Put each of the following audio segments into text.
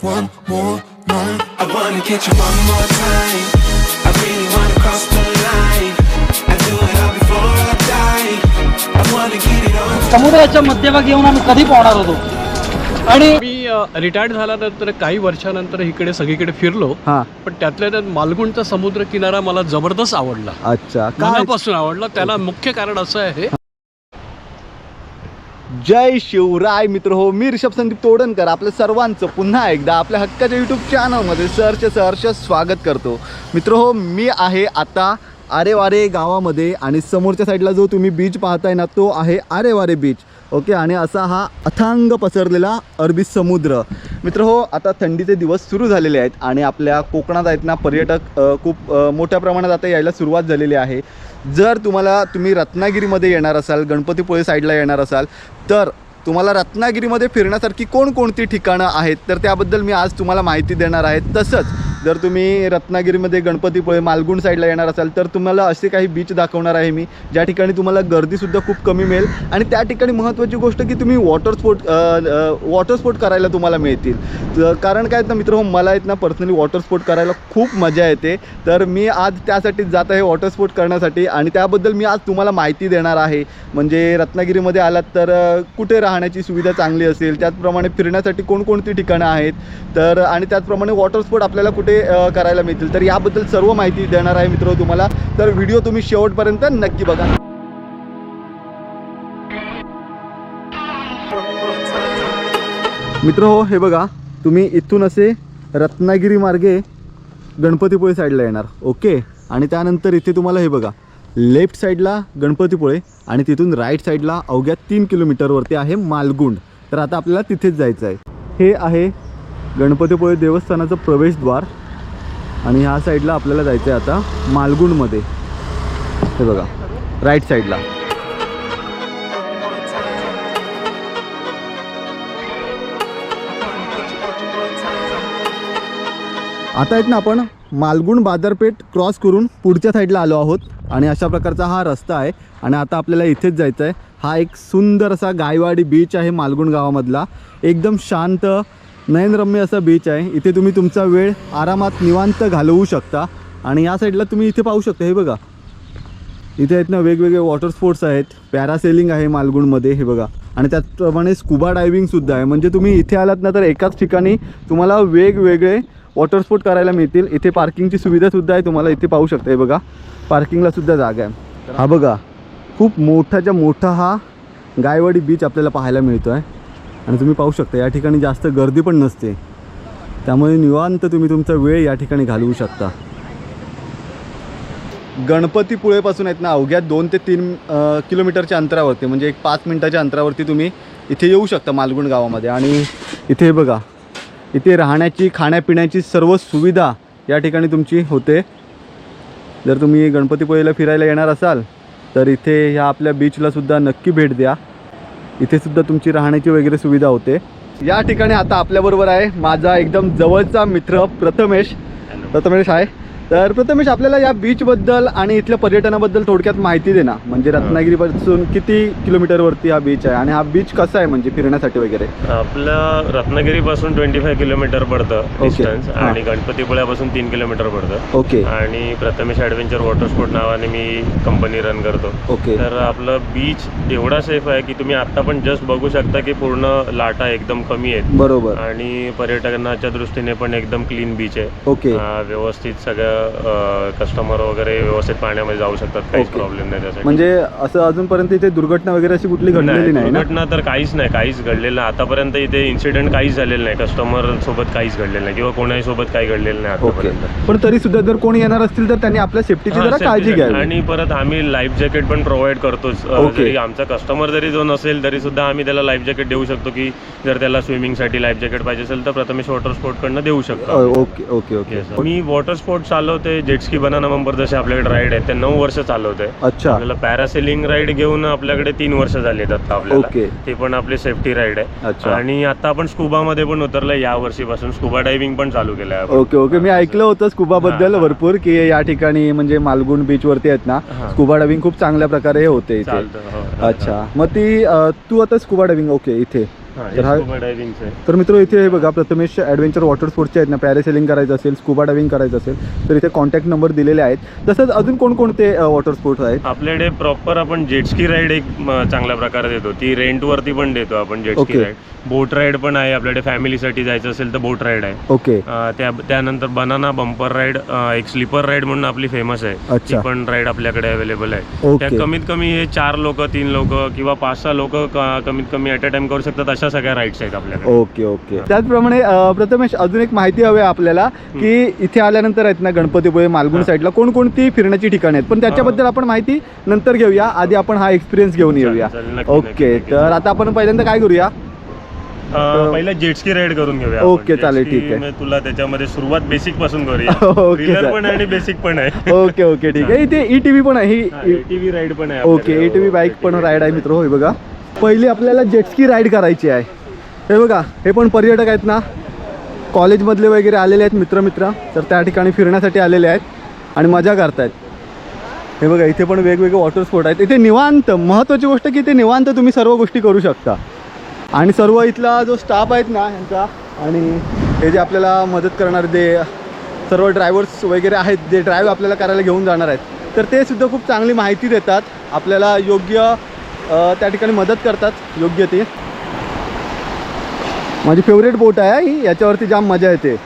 one more night. I wanna catch you one more time. I really wanna cross the line. I do it all before I die. I wanna get it on. समुद्राच्या मध्यभागी येऊन आम्ही कधी पोहणार होतो आणि मी retired झाल्यानंतर काही वर्षानंतर इकडे सगळीकडे फिरलो. पण त्यातल्या त्यात मालगुणचा समुद्र किनारा मला जबरदस्त आवडला. अच्छा, मनापासून आवडला. त्याला मुख्य कारण असं आहे. जय शिवराय मित्र हो, मी ऋषभ संदीप तोडणकर आपल्या सर्वांचं पुन्हा एकदा आपल्या हक्काच्या यूट्यूब चॅनलमध्ये सहर्ष स्वागत करतो. मित्र हो, मी आहे आता आरेवारे गावामध्ये आणि समोरच्या साईडला जो तुम्ही बीच पाहताय ना तो आहे आरेवारे बीच. ओके, आणि असा हा अथांग पसरलेला अरबी समुद्र. मित्र हो, आता थंडीचे दिवस सुरू झालेले आहेत आणि आपल्या कोकणात आहेत ना पर्यटक खूप मोठ्या प्रमाणात आता यायला सुरुवात झालेली आहे. जर तुम्ही रत्नागिरीमध्ये येणार असाल, गणपतीपुळे साईडला येणार असाल तर तुम्हाला रत्नागिरीमध्ये फिरण्यासारखी कोणकोणती ठिकाणं आहेत तर त्याबद्दल मी आज तुम्हाला माहिती देणार आहे. तसंच जर तुम्ही रत्नागिरीमध्ये गणपतीपुळे मालगुण साईडला येणार असाल तर तुम्हाला असे काही बीच दाखवणार आहे मी, ज्या ठिकाणी तुम्हाला गर्दीसुद्धा खूप कमी मिळेल आणि त्या ठिकाणी महत्त्वाची गोष्ट की तुम्ही वॉटर स्पोर्ट करायला तुम्हाला मिळतील. कारण काय ना मित्र हो, मला आहेत ना पर्सनली वॉटर स्पोर्ट करायला खूप मजा येते. तर मी आज त्यासाठीच जात आहे वॉटर स्पोर्ट करण्यासाठी आणि त्याबद्दल मी आज तुम्हाला माहिती देणार आहे. म्हणजे रत्नागिरीमध्ये आलात तर कुठे राहण्याची सुविधा चांगली असेल, त्याचप्रमाणे फिरण्यासाठी कोणकोणती ठिकाणं आहेत तर आणि त्याचप्रमाणे वॉटर स्पोर्ट आपल्याला कुठे करायला मिळतील तर याबद्दल सर्व माहिती देणार आहे मित्र तुम्हाला. तर व्हिडिओ तुम्ही शेवटपर्यंत नक्की बघा. मित्र हो, हे बघा, तुम्ही इथून असे रत्नागिरी मार्गे गणपतीपुळे साईडला येणार. ओके, आणि त्यानंतर इथे तुम्हाला हे बघा लेफ्ट साईडला गणपतीपुळे आणि तिथून राईट साईडला अवघ्या 3 किलोमीटरवरती आहे मालगुंड. तर आता आपल्याला तिथेच जायचं आहे. हे आहे गणपतीपुळे देवस्थानाचं प्रवेशद्वार आणि ह्या साईडला आपल्याला जायचं आहे आता मालगुंडमध्ये. हे बघा राईट साईडला. आता आहेत ना आपण मालगुंड बाजारपेठ क्रॉस करून पुढच्या साईडला आलो आहोत आणि अशा प्रकारचा हा रस्ता आहे आणि आता आपल्याला इथेच जायचं आहे. हा एक सुंदर असा गायवाडी बीच आहे मालगुंड गावामधला. एकदम शांत नयनरम्य असा बीच आहे. इथे तुम्ही तुमचा वेळ आरामात निवांत घालवू शकता आणि या साईडला तुम्ही इथे पाहू शकता. हे बघा इथे आहेत ना वेगवेगळे वॉटर स्पोर्ट्स आहेत. पॅरासेलिंग आहे मालगुंडमध्ये, हे बघा, आणि त्याचप्रमाणे स्कुबा डायव्हिंगसुद्धा आहे. म्हणजे तुम्ही इथे आलात ना तर एकाच ठिकाणी तुम्हाला वेगवेगळे वॉटर स्पोर्ट करायला मिळतील. इथे पार्किंगची सुविधासुद्धा आहे, तुम्हाला इथे पाहू शकता. हे बघा पार्किंगलासुद्धा जागा आहे. हा बघा खूप मोठाच्या मोठा हा गायवाडी बीच आपल्याला पाहायला मिळतो आहे आणि तुम्ही पाहू शकता या ठिकाणी जास्त गर्दी पण नसते, त्यामुळे निवांत तुम्ही तुमचा वेळ या ठिकाणी घालवू शकता. गणपतीपुळेपासून आहेत ना अवघ्या 2 ते 3 किलोमीटरच्या अंतरावरती, म्हणजे एक 5 मिनिटाच्या अंतरावरती तुम्ही इथे येऊ शकता मालगुंड गावामध्ये. आणि इथे बघा इथे राहण्याची खाण्यापिण्याची सर्व सुविधा या ठिकाणी तुमची होते. जर तुम्ही गणपतीपुळेला फिरायला येणार असाल तर इथे ह्या आपल्या बीचलासुद्धा नक्की भेट द्या. इथे सुद्धा तुमची राहण्याची वगैरे सुविधा होते. या ठिकाणी आता आपल्याबरोबर आहे माझा एकदम जवळचा मित्र प्रथमेश आहे. तर प्रथमेश, आपल्याला या बीचबद्दल आणि इथल्या पर्यटनाबद्दल थोडक्यात माहिती दे ना. म्हणजे रत्नागिरीपासून किती किलोमीटरवरती हा बीच आहे आणि हा बीच कसा आहे म्हणजे फिरण्यासाठी वगैरे? आपल्या रत्नागिरीपासून 25 किलोमीटर पडतं डिस्टन्स आणि गणपतीपुळ्यापासून 3 किलोमीटर पडतं. ओके. आणि प्रथमेश ॲडव्हेंचर वॉटर स्पोर्ट नावाने मी कंपनी रन करतो. ओके. तर आपलं बीच एवढा सेफ आहे की तुम्ही आत्ता पण जस्ट बघू शकता की पूर्ण लाटा एकदम कमी आहेत. बरोबर. आणि पर्यटनाच्या दृष्टीने पण एकदम क्लीन बीच आहे. ओके. व्यवस्थित सगळं कस्टमर वगैरे व्यवस्थित पाण्यामध्ये जाऊ शकतात, काहीच प्रॉब्लेम नाही त्यासाठी. म्हणजे असं अजूनपर्यंत इथे दुर्घटना वगैरे अशी कुठली घडलेली नाही? दुर्घटना तर काहीच घडलेलं नाही आतापर्यंत. इथे इन्सिडेंट काहीच झालेलं नाही, कस्टमर सोबत काहीच घडलेलं नाही किंवा कोणाही सोबत काही घडलेलं नाही आतापर्यंत. पण तरी सुद्धा जर कोणी येणार असतील तर त्यांनी आपल्या सेफ्टीची जरा काळजी घ्यावी. आणि परत आम्ही लाईफ जॅकेट पण प्रोव्हाइड करतोच. जरी आमचा कस्टमर जरी जो नसेल तरी सुद्धा आम्ही त्याला लाईफ जॅकेट देऊ शकतो की जर त्याला स्विमिंगसाठी लाईफ जॅकेट पाहिजे असेल तर प्रथमेश वॉटर स्पोर्ट कडनं देऊ शकतो. Okay okay okay. मी वॉटर स्पोर्ट चालवते. जेटस्की बनाना बंपर जसे आपल्याकडे राईड आहेत ते 9 वर्ष चालवते. अच्छा. आपल्याला पॅरासेलिंग राईड घेऊन आपल्याकडे 3 वर्ष झाली आहेत आता आपल्याला. ते पण आपली सेफ्टी राईड आहे. आणि आता आपण स्कुबा मध्ये पण उतरलोय. या वर्षीपासून स्कुबा डायव्हिंग पण चालू केलं आहे. Okay okay. मी ऐकलं होतं स्कुबा बद्दल भरपूर की या ठिकाणी म्हणजे मालगुंड बीच वरती आहेत ना स्कुबा डायव्हिंग खूप चांगल्या प्रकारे होते इथे. अच्छा, मग ती तू आता स्कुबा डायव्हिंग ओके इथे तर हा स्कुबा डायव्हिंगचं आहे. तर मित्र इथे हे बघा प्रथमेश ॲडव्हेंचर वॉटर स्पोर्ट्सचे आहेत ना, पॅरासेलिंग करायचं असेल, स्कुबा डायव्हिंग करायचं असेल तर इथे कॉन्टॅक्ट नंबर दिलेले आहेत. तसंच अजून कोणकोणते वॉटर स्पोर्ट्स आहेत? आपल्याकडे प्रॉपर आपण जेटस्की राईड एक चांगल्या प्रकारे देतो, ती रेंटवरती पण देतो आपण जेटस्की राईड. बोट राईड पण आहे आपल्याकडे, फॅमिलीसाठी जायचं असेल तर बोट राईड आहे. ओके. त्यानंतर बनाना बंपर राईड, एक स्लीपर राईड म्हणून आपली फेमस आहे, ती पण राईड आपल्याकडे अवेलेबल आहे. त्या कमीत कमी हे 4 लोक 3 लोक किंवा 5-6 लोक कमीत कमी ॲट अ टाइम करू शकतात, अशा सगळ्या राईड्स आहेत आपल्याकडे. Okay okay. त्याचप्रमाणे प्रथमेश अजून एक माहिती हवी आहे आपल्याला की इथे आल्यानंतर आहेत ना गणपतीपुळे मालगुण साईडला कोणकोणती फिरण्याची ठिकाणे आहेत, पण त्याच्याबद्दल आपण माहिती नंतर घेऊया. आधी आपण हा एक्सपिरियन्स घेऊन येऊया. ओके. तर आता आपण पहिल्यांदा काय करूया? पहिला जेटस्की राईड करून घेऊया. ओके चालेल, ठीक आहे. तुला त्याच्यामध्ये सुरुवात बेसिक पासून करूया. ओके पण आहे आणि बेसिक पण आहे. ओके ओके ठीक आहे. इथे ETV पण आहे, ही ATV राईड पण आहे. ओके. ATV बाईक पण राईड आहे मित्र. होय बघा, पहिली आपल्याला जेटस्की राईड करायची आहे. हे बघा, हे पण पर्यटक आहेत ना, कॉलेजमधले वगैरे आलेले आहेत मित्र, तर त्या ठिकाणी फिरण्यासाठी आलेले आहेत आणि मजा करतायत. हे बघा, इथे पण वेगवेगळे वॉटर स्पोर्ट आहेत. इथे निवांत, महत्त्वाची गोष्ट की इथे निवांत तुम्ही सर्व गोष्टी करू शकता. आणि सर्व इथला जो स्टाफ आहेत ना यांचा, आणि हे जे आपल्याला मदत करणारे ते सर्व ड्रायव्हर्स वगैरे आहेत, जे ड्राईव्ह आपल्याला करायला घेऊन जाणार आहेत, तर ते सुद्धा खूप चांगली माहिती देतात आपल्याला, योग्य त्या ठिकाणी मदत करतात योग्य ती. माझी फेवरेट बोट आहे ही, याच्यावरती जाम मजा येते.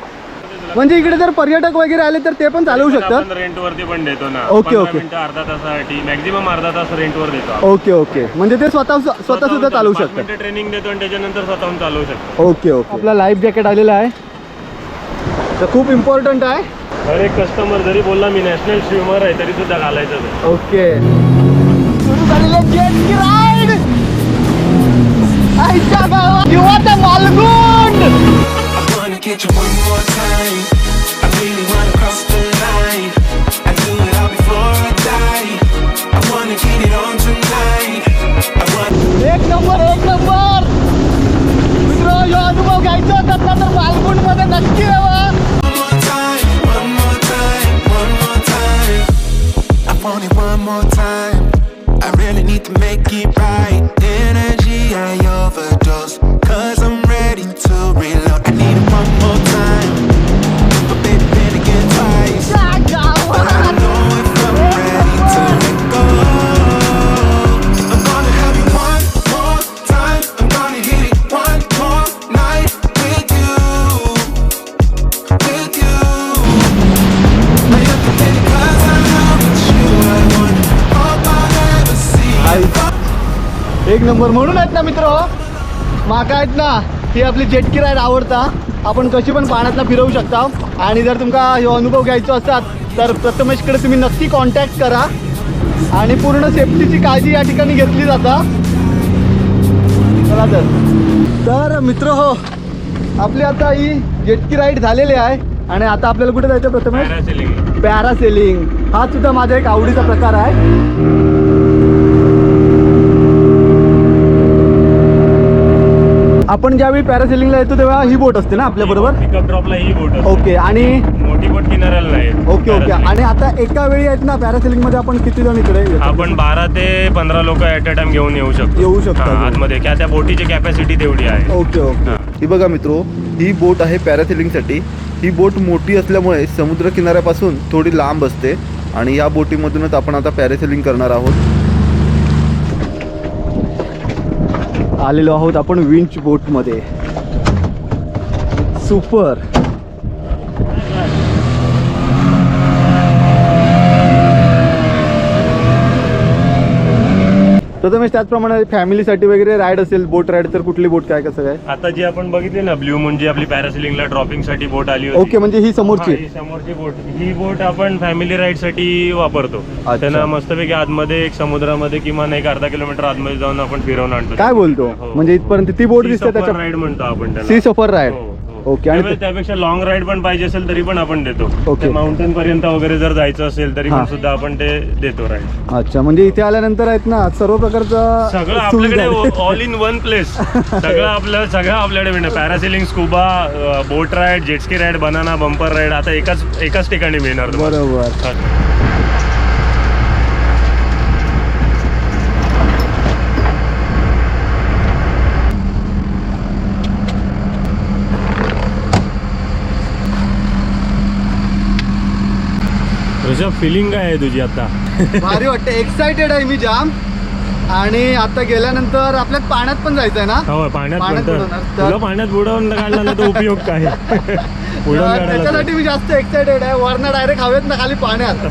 म्हणजे इकडे जर पर्यटक वगैरे आले तर ते पण चालवू शकतात. रेंटवरती पण देतो ना. Okay okay. अर्धा तासासाठी मॅक्झिमम अर्धा तास रेंटवर देतो. Okay okay. म्हणजे ते स्वतः सुद्धा चालवू शकतात. ट्रेनिंग देतो आणि त्याच्यानंतर स्वतःहून चालवू शकतो. Okay okay. आपला लाईफ जॅकेट आलेला आहे, तर खूप इम्पॉर्टंट आहे. हर एक कस्टमर जरी बोलला मी नॅशनल स्विमर आहे तरी सुद्धा घालायचं. ओके. सुरू झालेली आहे जेटस्की राईड. आईच्या गावात किंवा Malgund. I wanna catch you one more time. I really wanna cross the line. I do it all before I die. I wanna get it on tonight. I want. एक number मित्र, यो अनुभव घ्यायचा होता तर मालगुंड मध्ये नक्की यावा. One more time, one more time, one more time. I want it one more time. I really need to make it right. Energy I overdose, 'cause I'm ready to reload. I need it one more time, but baby then again twice. But I don't know if I'm ready to let go. I'm gonna have you one more time. I'm gonna hit it one more night with you, with you. I have to hit it 'cause I love it's you. I want all I'll ever see. एक number. म्हणून आहेत ना मित्र, माका आहेत ना ही आपली जेटकी ride आवडता. आपण कशी पण पाण्यातला फिरवू शकता. आणि जर तुमका हे अनुभव घ्यायचा असतात तर प्रथमेशकडे तुम्ही नक्की कॉन्टॅक्ट करा. आणि पूर्ण सेफ्टीची काळजी या ठिकाणी घेतली जाता. चला तर मित्र हो, आपली आता ही जेटकी राईड झालेली आहे. आणि आता आपल्याला कुठे जायचं प्रथमेश? पॅरासेलिंग. हा सुद्धा माझा एक आवडीचा प्रकार आहे. आपण ज्यावेळी पॅरासेलिंगला येतो तेव्हा ही बोट असते ना आपल्या बरोबर? पिकअप ड्रॉपला ही बोट असते. ओके. आणि मोठी बोट किनाऱ्याला नाही. Okay okay. आणि आता एका वेळी आहेत ना पॅरासेलिंग मध्ये आपण किती जण इकडे येतो? आपण 12 ते 15 लोक ॲट अ टाइम घेऊन येऊ शकतो. आतमध्ये त्या बोटीची कॅपॅसिटी तेवढी आहे. Okay okay. ही बघा मित्रो, ही बोट आहे पॅरासेलिंगसाठी. ही बोट मोठी असल्यामुळे समुद्र किनाऱ्यापासून थोडी लांब असते आणि या बोटीमधूनच आपण आता पॅरासेलिंग करणार आहोत. आलेलो आहोत आपण विंच बोटमध्ये. सुपर. प्रथमेश, त्याचप्रमाणे फॅमिलीसाठी वगैरे राईड असेल, बोट राईड, तर कुठली बोट काय कसं काय? आता जी आपण बघितली ना ब्ल्यू मून, जी आपली पॅरासेलिंगला ड्रॉपिंग साठी बोट आली होती. ओके. म्हणजे ही समोरची? ही समोरची बोट. ही बोट आपण फॅमिली राईड साठी वापरतो. त्यांना मस्तपैकी आतमध्ये एक समुद्रामध्ये किमान एक अर्धा किलोमीटर आतमध्ये जाऊन आपण फिरवून आणतो. काय बोलतो? म्हणजे इथपर्यंत ती बोट दिसते त्याच्या राईड म्हणतो आपण त्याला. सी सफर राईड. ओके. आणि त्यापेक्षा लॉंग राईड पण पाहिजे असेल तरी पण आपण देतो. ओके. माउंटेन पर्यंत वगैरे जर जायचं असेल तरी पण सुद्धा आपण ते देतो राईड. अच्छा. म्हणजे इथे आल्यानंतर आहेत ना सर्व प्रकारचं सगळं आपल्याकडे ऑल इन वन प्लेस. सगळं आपल्याकडे मिळणार. Parasailing, scuba, boat ride, jet ski ride, banana bumper ride आता एकाच ठिकाणी मिळणार. बरोबर. ऋषभ फिलिंग काय आहे तुझी आता? भारी वाटतं, एक्साइटेड आहे मी जाम. आणि आता गेल्यानंतर आपल्यात पाण्यात पण जायचंय ना? हो पाण्यात बुडवणार. तुला पाण्यात बुडवून काढला ना तो उपयोग काय? त्याच्यासाठी मी जास्त एक्साइटेड आहे. वरनं डायरेक्ट हवेत ना खाली पाण्यात.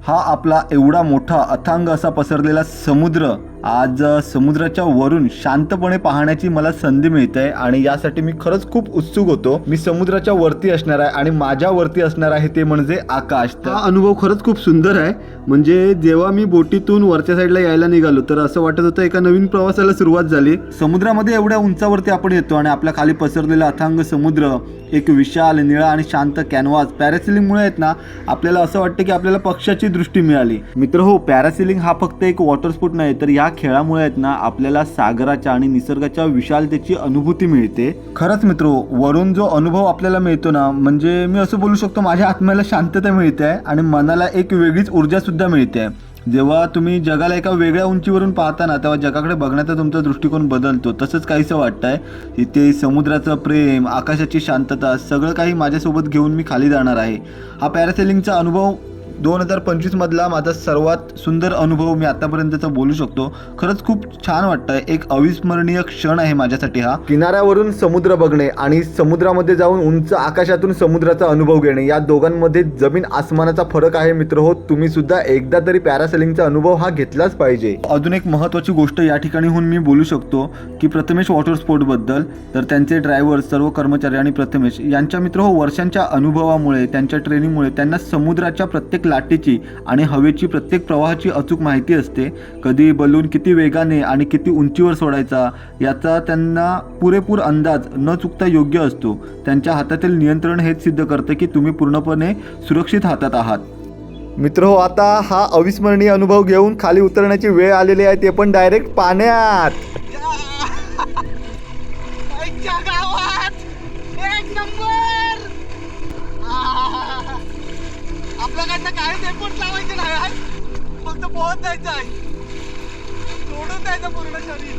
हा आपला एवढा मोठा अथांग असा पसरलेला समुद्र आज समुद्राच्या वरून शांतपणे पाहण्याची मला संधी मिळते आणि यासाठी मी खरंच खूप उत्सुक होतो. मी समुद्राच्या वरती असणार आहे आणि माझ्या वरती असणार आहे ते म्हणजे आकाश. हा अनुभव खरंच खूप सुंदर आहे. म्हणजे जेव्हा मी बोटीतून वरच्या साईडला यायला निघालो तर असं वाटत होतं एका नवीन प्रवासाला सुरुवात झाली. समुद्रामध्ये एवढ्या उंचावरती आपण येतो आणि आपल्या खाली पसरलेला अथांग समुद्र, एक विशाल निळा आणि शांत कॅनव्हास. पॅरासेलिंगमुळे आहेत ना आपल्याला असं वाटतं की आपल्याला पक्षाची दृष्टी मिळाली. मित्र हो, पॅरासेलिंग हा फक्त एक वॉटर स्पोर्ट नाही तर या खेळामुळे आहेत ना आपल्याला सागराच्या आणि निसर्गाच्या विशालतेची अनुभूती मिळते. खरंच मित्रो, वरून जो अनुभव आपल्याला मिळतो ना, म्हणजे मी असं बोलू शकतो माझ्या आत्म्याला शांतता मिळते आहे आणि मनाला एक वेगळीच ऊर्जा सुद्धा मिळते आहे. जेव्हा तुम्ही जगाला एका वेगळ्या उंचीवरून पाहता ना तेव्हा जगाकडे बघण्याचा तुमचा दृष्टिकोन बदलतो. तसंच काहीसं वाटतंय. इथे समुद्राचं प्रेम, आकाशाची शांतता सगळं काही माझ्यासोबत घेऊन मी खाली जाणार आहे. हा पॅरासेलिंगचा अनुभव 2025 मधला माझा सर्वात सुंदर अनुभव मी आतापर्यंतचा बोलू शकतो. खरंच खूप छान वाटतंय. एक अविस्मरणीय क्षण आहे माझ्यासाठी हा. किनाऱ्यावरून समुद्र बघणे आणि समुद्रामध्ये जाऊन उंच आकाशातून समुद्राचा अनुभव घेणे, या दोघांमध्ये जमीन आसमानाचा फरक आहे मित्र हो. तुम्ही सुद्धा एकदा तरी पॅरासेलिंगचा अनुभव हा घेतलाच पाहिजे. अजून एक महत्त्वाची गोष्ट या ठिकाणीहून मी बोलू शकतो की प्रथमेश वॉटर स्पोर्ट बद्दल. तर त्यांचे ड्रायव्हर, सर्व कर्मचारी आणि प्रथमेश यांच्या मित्र हो वर्षांच्या अनुभवामुळे, त्यांच्या ट्रेनिंगमुळे त्यांना समुद्राच्या प्रत्येक लाटेची आणि हवेची प्रत्येक प्रवाहाची अचूक माहिती असते. कधी बलून किती वेगाने आणि किती उंचीवर सोडायचा याचा त्यांना पुरेपूर अंदाज न चुकता योग्य असतो. त्यांच्या हातातील नियंत्रण हेच सिद्ध करते की तुम्ही पूर्णपणे सुरक्षित हातात आहात. मित्र हो, आता हा अविस्मरणीय अनुभव घेऊन खाली उतरण्याची वेळ आलेली आहे, ते पण डायरेक्ट पाण्यात. आपल्याकडनं काय एफर्ट लावायचे नाही, फक्त पोहत जायचं आहे, सोडून द्यायचं पूर्ण शरीर.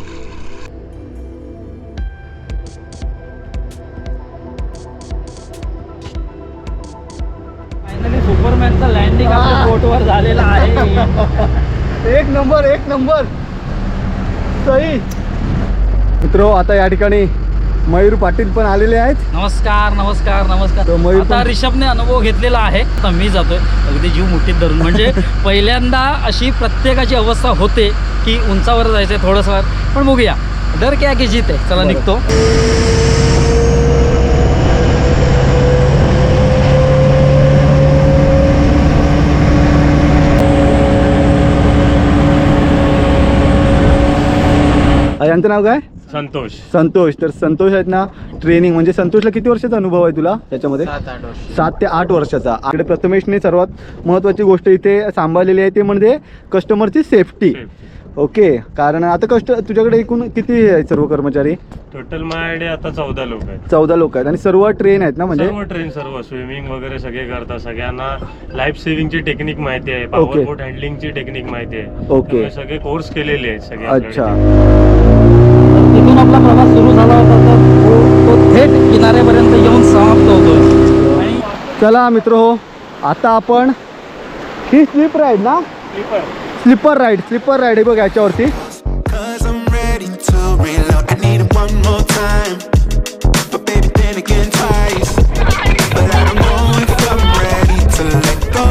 फायनली सुपरमॅनचा लँडिंग आपल्या बोटवर झालेला आहे. एक नंबर, एक नंबर, सही. मित्र आता या ठिकाणी मयूर पाटील पण आलेले आहेत. नमस्कार नमस्कार नमस्कार. आता ऋषभने अनुभव घेतलेला आहे, आता मी जातोय अगदी जीव मुठीत धरून. म्हणजे पहिल्यांदा अशी प्रत्येकाची अवस्था होते की उंचावर जायचंय थोडंसं, पण बघूया, डर क्या की जीत आहे. चला निघतो. यांचं नाव काय? संतोष. संतोष. तर संतोष आहेत ना ट्रेनिंग, म्हणजे संतोषला किती वर्षाचा अनुभव आहे तुला त्याच्यामध्ये? 7 ते 8 वर्षाचा. इकडे प्रथमेशने सर्वात महत्त्वाची गोष्ट इथे सांभाळलेली आहे ते म्हणजे कस्टमरची सेफ्टी. ओके, कारण आता तुझ्याकडे एकूण किती आहेत सर्व कर्मचारी? टोटल माझ्याकडे आता 14 लोक आहेत. 14 लोक आहेत आणि सर्व ट्रेन आहेत ना? म्हणजे सर्व स्विमिंग वगैरे सगळे करतात. सगळ्यांना लाईफ सेव्हिंगची टेक्निक माहिती आहे, पॉवर बोट हँडलिंगची टेक्निक माहिती आहे. ओके, सगळे कोर्स केलेले आहेत सगळे. अच्छा. तिथून आपला प्रवास सुरू झाला होता तर तो थेट किनाऱ्यापर्यंत येऊन समाप्त होतो. आणि चला मित्र हो, आता आपण ही स्लीप राईड ना, स्लीपर राईड आहे बघ याच्यावरती. Cause I'm ready to reload. I need it one more time, but baby then again twice. But I don't know if I'm ready to let go.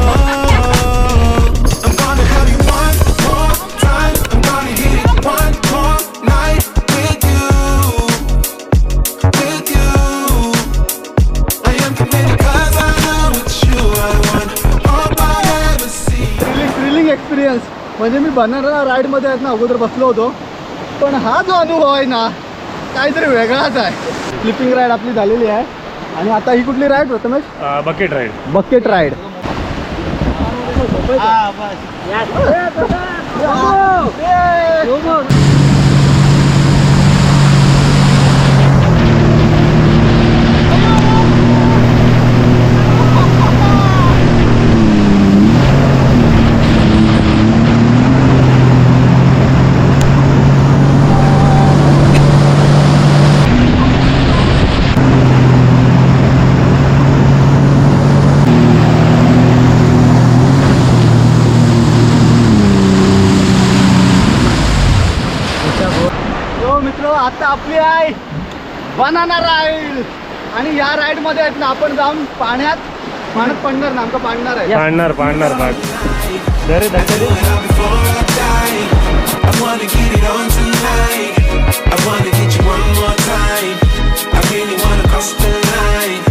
I'm gonna have you one more time. I'm gonna hit it one more night with you, with you. I am committed 'cause I know it's you I want. All I ever see. Thrilling experience. म्हणजे मी banana राईडमध्ये आहेत ना अगोदर बसलो होतो, पण हा जो अनुभव आहे ना काहीतरी वेगळाच आहे. स्लिपिंग राईड आपली झालेली आहे आणि आता ही कुठली ride Prathamesh? Bucket ride. Bucket ride. Banana ride. आणि या राईड मध्ये आहेत ना आपण जाऊन पाण्यात पडणार ना, आमचं पाडणार आहे. पाडणार Before I die, I wanna get it on tonight. I wanna get you one more time. I really wanna cross the line.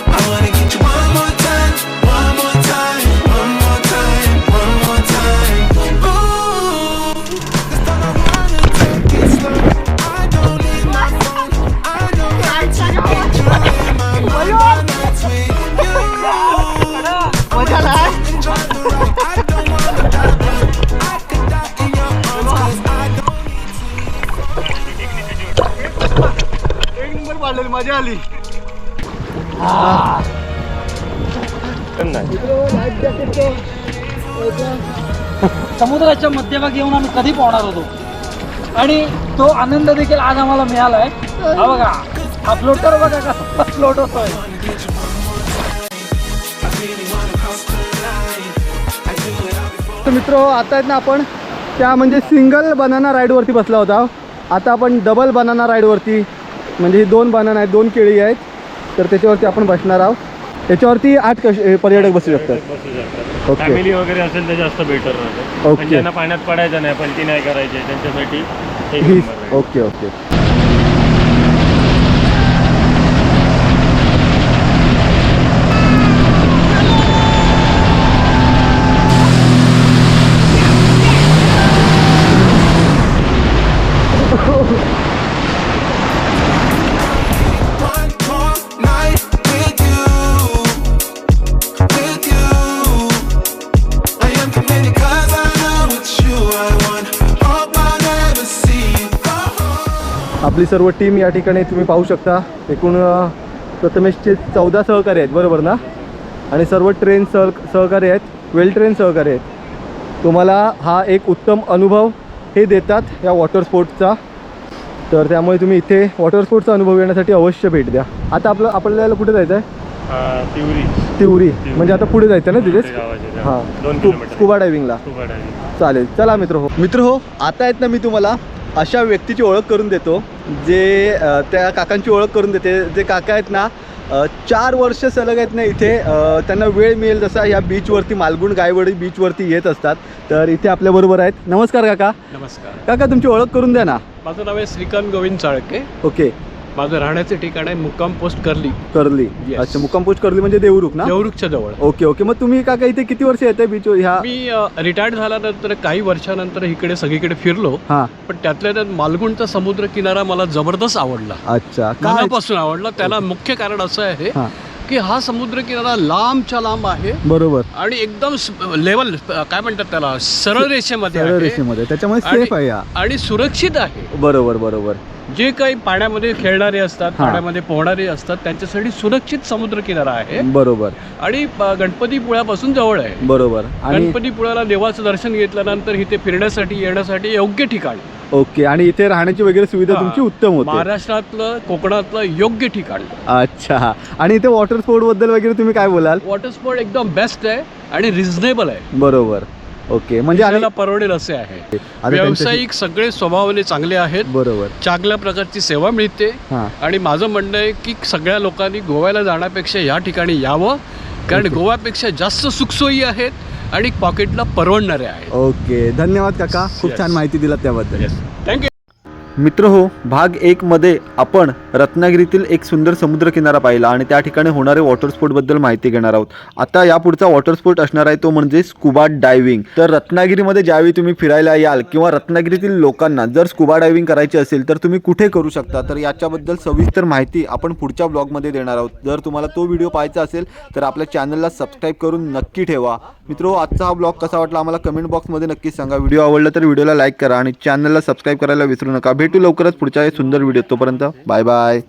I wanna get you one more time, one more time, one more time, one more time. Ooh, 'cause I wanna take it slow. I don't need my phone. I don't have to get you in my mind. My nights with you. मजा ना. Enjoy the ride. I don't wanna die. I could die in your arms 'cause I don't need to. एक number पाडलेली, मजा आली. समुद्राच्या मध्यभागी येऊन आम्ही कधी पोहणार होतो आणि तो आनंद देखील आज आम्हाला मिळालाय. हा बघा, हा फ्लोटर बघा कसा फ्लोट होतोय. तर मित्र आता आहेत ना आपण त्या म्हणजे सिंगल बनाना राईडवरती बसला होता. आता आपण डबल बनाना राईडवरती, म्हणजे ही 2 बनाना आहेत, 2 केळी आहेत, तर त्याच्यावरती आपण बसणार आहोत. त्याच्यावरती 8 पर्यटक बसू शकतात. ओके. फॅमिली वगैरे असेल तर जास्त बेटर राहतं. ओके. ज्यांना पाण्यात पडायचं नाही, पलटी नाही करायची, त्यांच्यासाठी एक ही नंबर आहे. Okay okay. One more night with you, with you. I am committed 'cause I know it's you I want. Hope I never see you go home. आपली सर्व टीम या ठिकाणी तुम्ही पाहू शकता. एकूण प्रथमेशचे 14 सहकारी आहेत, बरोबर ना? आणि सर्व ट्रेन सहकारी आहेत, वेल ट्रेन सहकारी आहेत. तुम्हाला हा एक उत्तम अनुभव हे देतात या वॉटर स्पोर्ट्सचा. तर त्यामुळे तुम्ही इथे वॉटर स्पोर्ट्सचा अनुभव घेण्यासाठी अवश्य भेट द्या. आता आपल्याला कुठे जायचं आहे? तिवरी. म्हणजे आता पुढे जायचं ना तिथेच? हां, 2 किलोमीटर स्कुबा डायव्हिंगला. चालेल, चला मित्र हो आता आहेत ना मी तुम्हाला अशा व्यक्तीची ओळख करून देतो, जे त्या काकांची ओळख करून देते. जे काका आहेत ना 4 वर्ष सलग आहेत ना इथे. त्यांना वेळ मिळेल तसा या बीचवरती, मालगुण गायवडी बीचवरती येत असतात. तर इथे आपल्याबरोबर आहेत. नमस्कार काका. नमस्कार. काका तुमची ओळख करून द्या ना. माझं नाव आहे श्रीकांत गोविंद चाळके. ओके. माझं राहण्याचे ठिकाण आहे मुक्काम पोस्ट करली. Yes. अच्छा, मुक्काम पोस्ट करली म्हणजे देवरुख ना? देवरुखच्या जवळ. Okay okay. मग तुम्ही काका इथे किती वर्ष येते बीच ह्या? मी रिटायर्ड झाल्यानंतर काही वर्षानंतर इकडे सगळीकडे फिरलो. हां. पण त्यातल्या त्यात मालगुणचा समुद्र किनारा मला जबरदस्त आवडला. अच्छा, काय? मनापासून आवडला. त्याला मुख्य कारण असं आहे हां. की हा समुद्र किनारा लांबच्या लांब आहे बरोबर. आणि एकदम लेवल काय म्हणतात त्याला, सरळ रेषेमध्ये सरळ आहे. रेषेमध्ये, त्याच्यामुळे सेफ आहे आणि सुरक्षित आहे. बरोबर बरोबर. जे काही पाण्यामध्ये खेळणारे असतात, हां. पाण्यामध्ये पोहणारे असतात, त्यांच्यासाठी सुरक्षित समुद्र किनारा आहे. बरोबर. आणि गणपतीपुळ्यापासून जवळ आहे. बरोबर. आणि गणपतीपुळ्याला देवाचं दर्शन घेतल्यानंतर इथे फिरण्यासाठी येण्यासाठी योग्य ठिकाण. ओके. आणि इथे राहण्याची वगैरे सुविधा तुमची उत्तम होती. महाराष्ट्रातलं, कोकणातलं योग्य ठिकाण. अच्छा. आणि इथे वॉटर स्पोर्ट बद्दल वगैरे तुम्ही काय बोलाल? वॉटर स्पोर्ट एकदम बेस्ट आहे आणि रिझनेबल आहे. बरोबर. ओके. म्हणजे आपल्याला परवडेल असे आहे. व्यावसायिक सगळे स्वभावाने चांगले आहेत. बरोबर. चांगल्या प्रकारची सेवा मिळते. हां. आणि माझं म्हणणं आहे की सगळ्या लोकांनी गोव्याला जाण्यापेक्षा या ठिकाणी यावं, कारण गोव्यापेक्षा जास्त सुखसोयी आहेत आणि पॉकेटला परवडणारे आहेत. ओके. धन्यवाद काका, खूप छान माहिती दिलात त्याबद्दल. थँक्यू. मित्र हो, भाग 1 मध्ये आपण रत्नागिरीतील एक सुंदर समुद्रकिनारा पाहिला आणि त्या ठिकाणी होणारे वॉटर स्पोर्टबद्दल माहिती घेणार आहोत. आता यापुढचा वॉटर स्पोर्ट असणार आहे तो म्हणजे स्कुबा डायव्हिंग. तर रत्नागिरीमध्ये ज्यावेळी तुम्ही फिरायला याल किंवा रत्नागिरीतील लोकांना जर स्कुबा डायव्हिंग करायची असेल तर तुम्ही कुठे करू शकता, तर याच्याबद्दल सविस्तर माहिती आपण पुढच्या ब्लॉगमध्ये देणार आहोत. जर तुम्हाला तो व्हिडिओ पाहायचा असेल तर आपल्या चॅनलला सबस्क्राईब करून नक्की ठेवा. मित्रो, आजचा हा ब्लॉग कसा वाटला आम्हाला कमेंट बॉक्समध्ये नक्की सांगा. व्हिडिओ आवडला तर व्हिडिओला लाईक करा आणि चॅनलला सबस्क्राईब करायला विसरू नका. भेटू लवकरच पुढच्या सुंदर व्हिडिओ. तोपर्यंत बाय बाय.